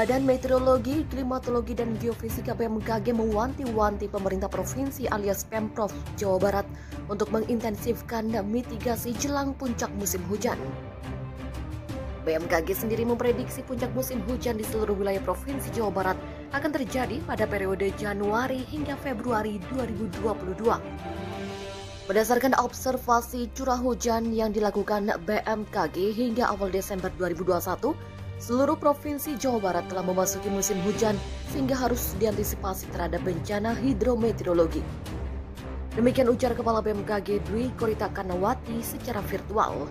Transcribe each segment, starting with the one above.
Badan Meteorologi, Klimatologi, dan Geofisika BMKG mewanti-wanti pemerintah provinsi alias Pemprov Jawa Barat untuk mengintensifkan mitigasi jelang puncak musim hujan. BMKG sendiri memprediksi puncak musim hujan di seluruh wilayah Provinsi Jawa Barat akan terjadi pada periode Januari hingga Februari 2022. Berdasarkan observasi curah hujan yang dilakukan BMKG hingga awal Desember 2021, seluruh Provinsi Jawa Barat telah memasuki musim hujan sehingga harus diantisipasi terhadap bencana hidrometeorologi. Demikian ujar Kepala BMKG Dwi Korita Karnawati secara virtual.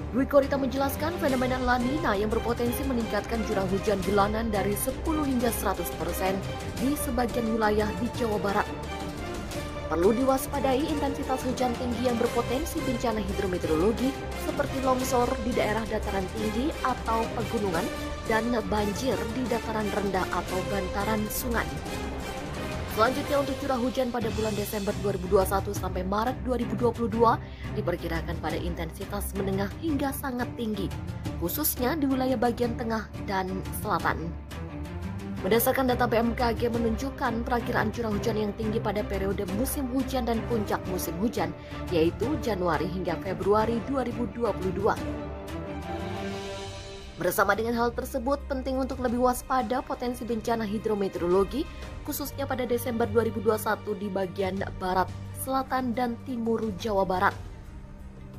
Dwi Korita menjelaskan fenomena La Nina yang berpotensi meningkatkan curah hujan bulanan dari 10 hingga 100% di sebagian wilayah di Jawa Barat. Perlu diwaspadai intensitas hujan tinggi yang berpotensi bencana hidrometeorologi seperti longsor di daerah dataran tinggi atau pegunungan dan banjir di dataran rendah atau bantaran sungai. Selanjutnya untuk curah hujan pada bulan Desember 2021 sampai Maret 2022 diperkirakan pada intensitas menengah hingga sangat tinggi, khususnya di wilayah bagian tengah dan selatan. Berdasarkan data BMKG menunjukkan perakiraan curah hujan yang tinggi pada periode musim hujan dan puncak musim hujan, yaitu Januari hingga Februari 2022. Bersama dengan hal tersebut, penting untuk lebih waspada potensi bencana hidrometeorologi, khususnya pada Desember 2021 di bagian barat, selatan, dan timur Jawa Barat.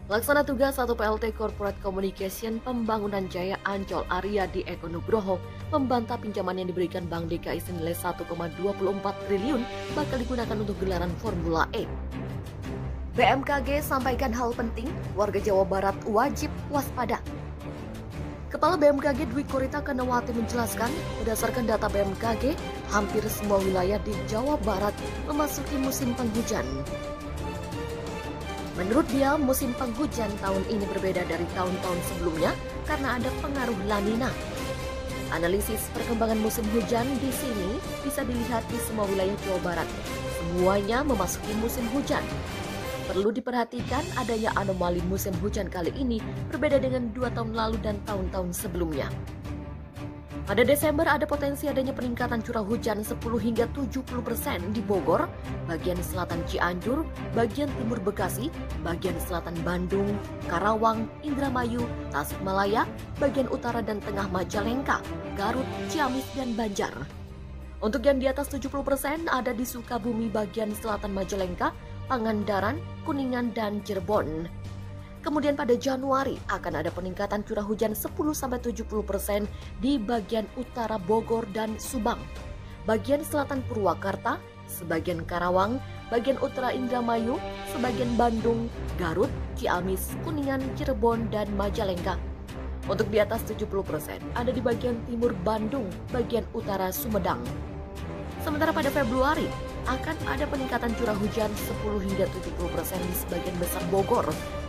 Laksana tugas 1 PLT Corporate Communication Pembangunan Jaya Ancol Arya di Eko Nugroho membantah pinjaman yang diberikan Bank DKI senilai 1,24 triliun bakal digunakan untuk gelaran Formula E. BMKG sampaikan hal penting, warga Jawa Barat wajib waspada. Kepala BMKG Dwi Korita Karnawati menjelaskan, berdasarkan data BMKG, hampir semua wilayah di Jawa Barat memasuki musim penghujan. Menurut dia, musim penghujan tahun ini berbeda dari tahun-tahun sebelumnya karena ada pengaruh La Nina. Analisis perkembangan musim hujan di sini bisa dilihat di semua wilayah Jawa Barat. Semuanya memasuki musim hujan. Perlu diperhatikan adanya anomali musim hujan kali ini berbeda dengan 2 tahun lalu dan tahun-tahun sebelumnya. Pada Desember ada potensi adanya peningkatan curah hujan 10 hingga 70% di Bogor, bagian selatan Cianjur, bagian timur Bekasi, bagian selatan Bandung, Karawang, Indramayu, Tasikmalaya, bagian utara dan tengah Majalengka, Garut, Ciamis, dan Banjar. Untuk yang di atas 70% ada di Sukabumi bagian selatan Majalengka, Pangandaran, Kuningan, dan Cirebon. Kemudian pada Januari akan ada peningkatan curah hujan 10-70% di bagian utara Bogor dan Subang, bagian selatan Purwakarta, sebagian Karawang, bagian utara Indramayu, sebagian Bandung, Garut, Ciamis, Kuningan, Cirebon, dan Majalengka. Untuk di atas 70% ada di bagian timur Bandung, bagian utara Sumedang. Sementara pada Februari akan ada peningkatan curah hujan 10 hingga 70% di sebagian besar Bogor,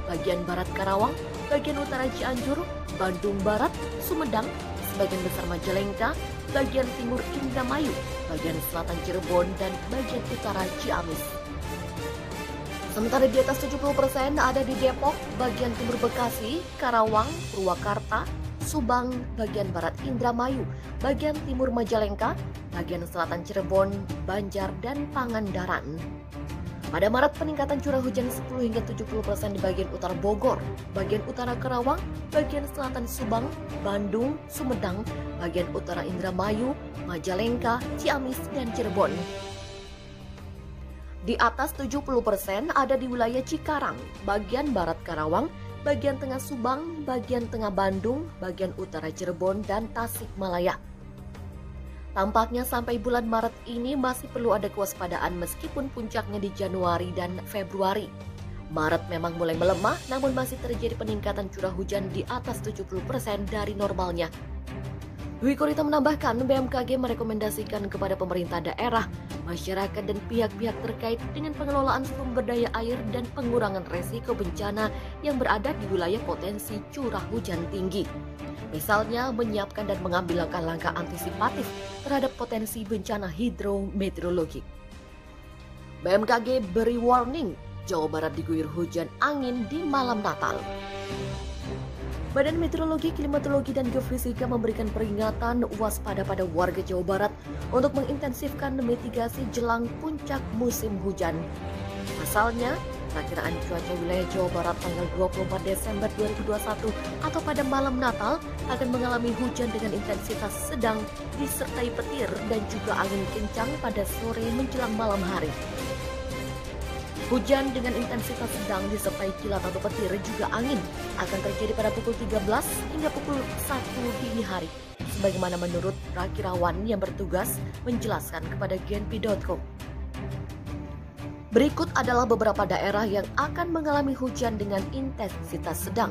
bagian barat Karawang, bagian utara Cianjur, Bandung Barat, Sumedang, sebagian besar Majalengka, bagian timur Indramayu, bagian selatan Cirebon, dan bagian utara Ciamis. Sementara di atas 70% ada di Depok, bagian timur Bekasi, Karawang, Purwakarta, Subang, bagian barat Indramayu, bagian timur Majalengka, bagian selatan Cirebon, Banjar, dan Pangandaran. Pada Maret peningkatan curah hujan 10 hingga 70% di bagian utara Bogor, bagian utara Karawang, bagian selatan Subang, Bandung, Sumedang, bagian utara Indramayu, Majalengka, Ciamis, dan Cirebon. Di atas 70% ada di wilayah Cikarang, bagian barat Karawang, bagian tengah Subang, bagian tengah Bandung, bagian utara Cirebon, dan Tasikmalaya. Tampaknya sampai bulan Maret ini masih perlu ada kewaspadaan meskipun puncaknya di Januari dan Februari. Maret memang mulai melemah namun masih terjadi peningkatan curah hujan di atas 70% dari normalnya. Dwi Korita menambahkan BMKG merekomendasikan kepada pemerintah daerah, masyarakat, dan pihak-pihak terkait dengan pengelolaan sumber daya air dan pengurangan resiko bencana yang berada di wilayah potensi curah hujan tinggi. Misalnya menyiapkan dan mengambil langkah-langkah antisipatif terhadap potensi bencana hidrometeorologi. BMKG beri warning, Jawa Barat diguyur hujan angin di malam Natal. Badan Meteorologi, Klimatologi, dan Geofisika memberikan peringatan waspada pada warga Jawa Barat untuk mengintensifkan mitigasi jelang puncak musim hujan. Pasalnya, perakiraan cuaca wilayah Jawa Barat tanggal 24 Desember 2021 atau pada malam Natal akan mengalami hujan dengan intensitas sedang disertai petir dan juga angin kencang pada sore menjelang malam hari. Hujan dengan intensitas sedang disertai kilat atau petir juga angin akan terjadi pada pukul 13 hingga pukul 1 dini hari, sebagaimana menurut perakirawan yang bertugas menjelaskan kepada genpi.com. Berikut adalah beberapa daerah yang akan mengalami hujan dengan intensitas sedang.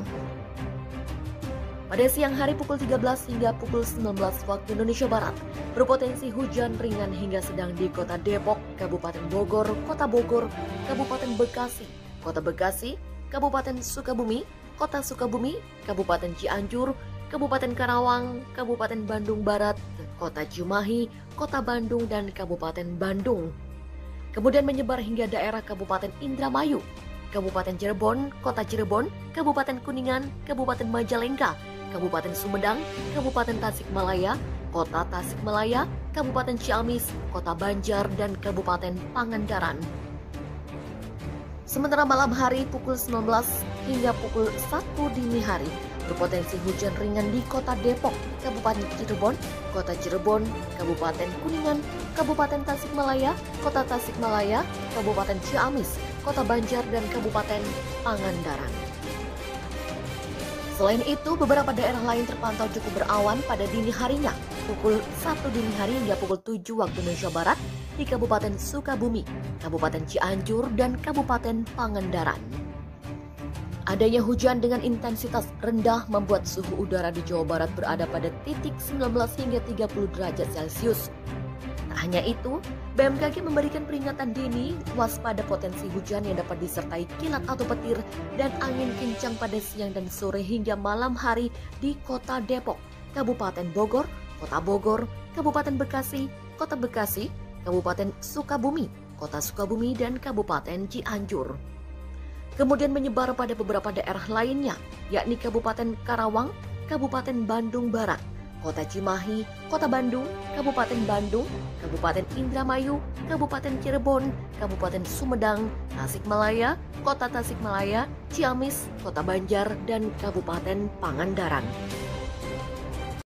Pada siang hari pukul 13 hingga pukul 19 waktu Indonesia Barat, berpotensi hujan ringan hingga sedang di Kota Depok, Kabupaten Bogor, Kota Bogor, Kabupaten Bekasi, Kota Bekasi, Kabupaten Sukabumi, Kota Sukabumi, Kabupaten Cianjur, Kabupaten Karawang, Kabupaten Bandung Barat, Kota Cimahi, Kota Bandung, dan Kabupaten Bandung. Kemudian menyebar hingga daerah Kabupaten Indramayu, Kabupaten Cirebon, Kota Cirebon, Kabupaten Kuningan, Kabupaten Majalengka, Kabupaten Sumedang, Kabupaten Tasikmalaya, Kota Tasikmalaya, Kabupaten Ciamis, Kota Banjar, dan Kabupaten Pangandaran. Sementara malam hari pukul 19 hingga pukul 1 dini hari, berpotensi hujan ringan di Kota Depok, Kabupaten Cirebon, Kota Cirebon, Kabupaten Kuningan, Kabupaten Tasikmalaya, Kota Tasikmalaya, Kabupaten Ciamis, Kota Banjar, dan Kabupaten Pangandaran. Selain itu, beberapa daerah lain terpantau cukup berawan pada dini harinya, pukul 1 dini hari hingga pukul 7 waktu Indonesia Barat di Kabupaten Sukabumi, Kabupaten Cianjur, dan Kabupaten Pangandaran. Adanya hujan dengan intensitas rendah membuat suhu udara di Jawa Barat berada pada titik 19 hingga 30 derajat Celcius. Tak hanya itu, BMKG memberikan peringatan dini waspada potensi hujan yang dapat disertai kilat atau petir dan angin kencang pada siang dan sore hingga malam hari di Kota Depok, Kabupaten Bogor, Kota Bogor, Kabupaten Bekasi, Kota Bekasi, Kabupaten Sukabumi, Kota Sukabumi, dan Kabupaten Cianjur. Kemudian menyebar pada beberapa daerah lainnya, yakni Kabupaten Karawang, Kabupaten Bandung Barat, Kota Cimahi, Kota Bandung, Kabupaten Bandung, Kabupaten Indramayu, Kabupaten Cirebon, Kabupaten Sumedang, Tasikmalaya, Kota Tasikmalaya, Ciamis, Kota Banjar, dan Kabupaten Pangandaran.